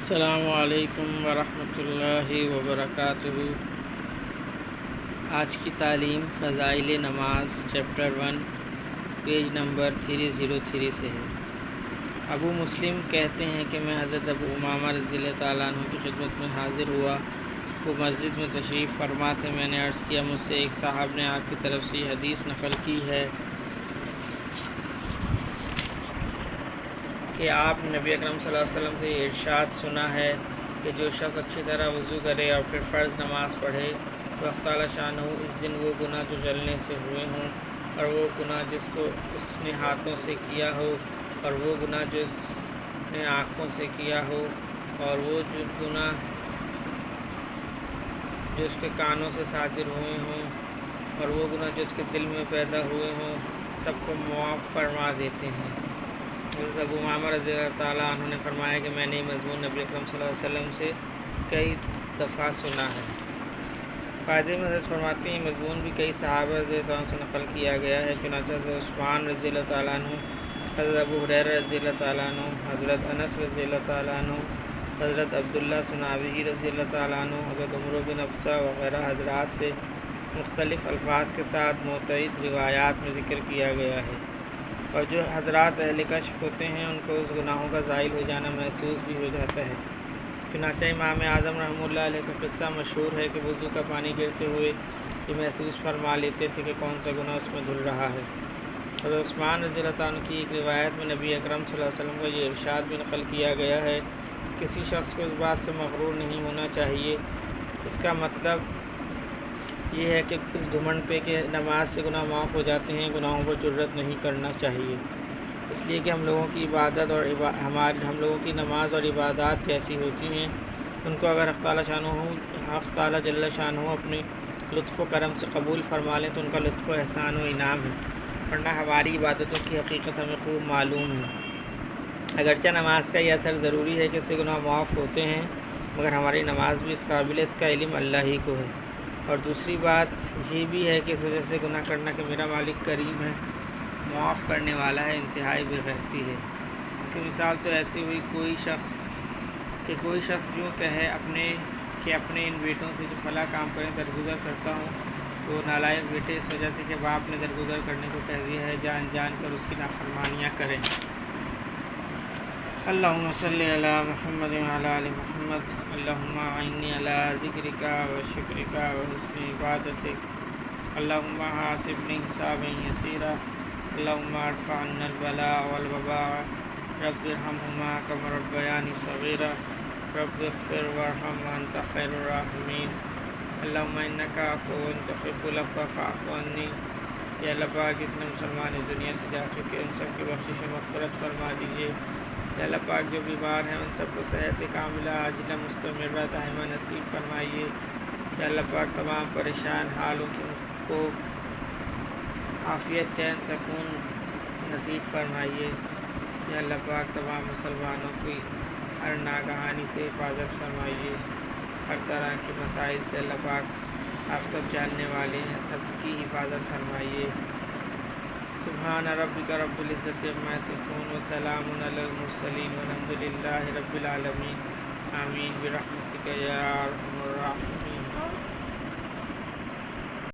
السلام علیکم ورحمۃ اللہ وبرکاتہ۔ آج کی تعلیم فضائل نماز چیپٹر 1 پیج نمبر 303 سے ہے۔ ابو مسلم کہتے ہیں کہ میں حضرت ابو امامہ رضی اللہ تعالیٰ عنہ کی خدمت میں حاضر ہوا۔ وہ مسجد میں تشریف فرما تھے۔ میں نے عرض کیا، مجھ سے ایک صاحب نے آپ کی طرف سے یہ حدیث نقل کی ہے کہ آپ نبی اکرم صلی اللہ علیہ وسلم سے یہ ارشاد سنا ہے کہ جو شخص اچھی طرح وضو کرے اور پھر فرض نماز پڑھے تو اللہ تعالیٰ شانہ اس دن وہ گناہ جو جلنے سے ہوئے ہوں اور وہ گناہ جس کو اس نے ہاتھوں سے کیا ہو اور وہ گناہ جو اس نے آنکھوں سے کیا ہو اور وہ جو گناہ جو اس کے کانوں سے صادر ہوئے ہوں اور وہ گناہ جو اس کے دل میں پیدا ہوئے ہوں، سب کو معاف فرما دیتے ہیں۔ حضرت ابو امامہ رضی اللہ تعالیٰ عنہ نے فرمایا کہ میں نے یہ مضمون نبی اکرم صلی اللہ علیہ وسلم سے کئی دفعہ سنا ہے۔ فائدے میں حضرت فرماتے ہیں، مضمون بھی کئی صحابہ رضی اللہ عنہ سے نقل کیا گیا ہے، چنانچہ حضرت عثمان رضی اللہ تعالیٰ عنہ، حضرت ابو ہریرہ رضی اللہ تعالیٰ عنہ، حضرت انس رضی اللہ تعالیٰ عنہ، حضرت عبداللہ ثنابی رضی اللہ تعالیٰ عنہ، حضرت عمر بن ابسہ وغیرہ حضرات سے مختلف الفاظ کے ساتھ متعدد روایات میں ذکر کیا گیا ہے، اور جو حضرات اہل کشف ہوتے ہیں ان کو اس گناہوں کا زائل ہو جانا محسوس بھی ہو جاتا ہے۔ چنانچہ امام اعظم رحمہ اللہ علیہ کا قصہ مشہور ہے کہ وضو کا پانی گرتے ہوئے یہ محسوس فرما لیتے تھے کہ کون سا گناہ اس میں دھل رہا ہے۔ حضرت عثمان رضی اللہ عنہ کی ایک روایت میں نبی اکرم صلی اللہ علیہ وسلم کا یہ ارشاد بھی نقل کیا گیا ہے کہ کسی شخص کو اس بات سے مغرور نہیں ہونا چاہیے۔ اس کا مطلب یہ ہے کہ اس گھمنڈ پہ کہ نماز سے گناہ معاف ہو جاتے ہیں، گناہوں پر جرت نہیں کرنا چاہیے، اس لیے کہ ہم لوگوں کی عبادت اور ہم لوگوں کی نماز اور عبادات کیسی ہوتی ہیں، ان کو اگر حق تعالیٰ جل شانہ اپنے لطف و کرم سے قبول فرما لیں تو ان کا لطف و احسان و انعام ہے، ورنہ ہماری عبادتوں کی حقیقت ہمیں خوب معلوم ہے۔ اگرچہ نماز کا یہ اثر ضروری ہے کہ اس سے گناہ معاف ہوتے ہیں، مگر ہماری نماز بھی اس قابل اس کا علم اللہ ہی کو ہے، اور دوسری بات یہ بھی ہے کہ اس وجہ سے گناہ کرنا کہ میرا مالک کریم ہے، معاف کرنے والا ہے، انتہائی بغیرتی ہے۔ اس کی مثال تو ایسی ہوئی کوئی شخص یوں کہے اپنے ان بیٹوں سے جو فلاں کام کریں درگزر کرتا ہوں، تو نالائق بیٹے اس وجہ سے کہ باپ نے درگزر کرنے کو کہہ دیا ہے جان جان کر اس کی نافرمانیاں کریں۔ اللہم صلی علی محمد وعلی آل محمد، اللہم اعنی علی ذکرک و شکرک و حسن عبادتک، اللہم حاسبنی حسابا یسیرا، اللہم ارفع عنا البلاء والوباء، رب ارحمہما کما ربیانی صغیرا، رب اغفر وارحم وانت خیر الراحمین، اللہم انک عفو تحب العفو فاعف عنی۔ یا اللہ پاک جتنے مسلمان اس دنیا سے جا چکے ان سب کی بخشش و مغفرت فرما دیجیے۔ یا اللہ پاک جو بیمار ہیں ان سب کو صحت کاملہ عاجلہ مستمرہ دائمہ نصیب فرمائیے۔ یا اللہ پاک تمام پریشان حالوں کو عافیت، چین، سکون نصیب فرمائیے۔ یا اللہ پاک تمام مسلمانوں کی ہر ناگہانی سے حفاظت فرمائیے، ہر طرح کے مسائل سے اللہ پاک آپ سب جاننے والے ہیں، سب کی حفاظت فرمائیے۔ سبحان ربک رب العزت عما یصفون وسلام علی المرسلین والحمد للہ رب العالمین، آمین برحمتک یا ارحم الراحمین۔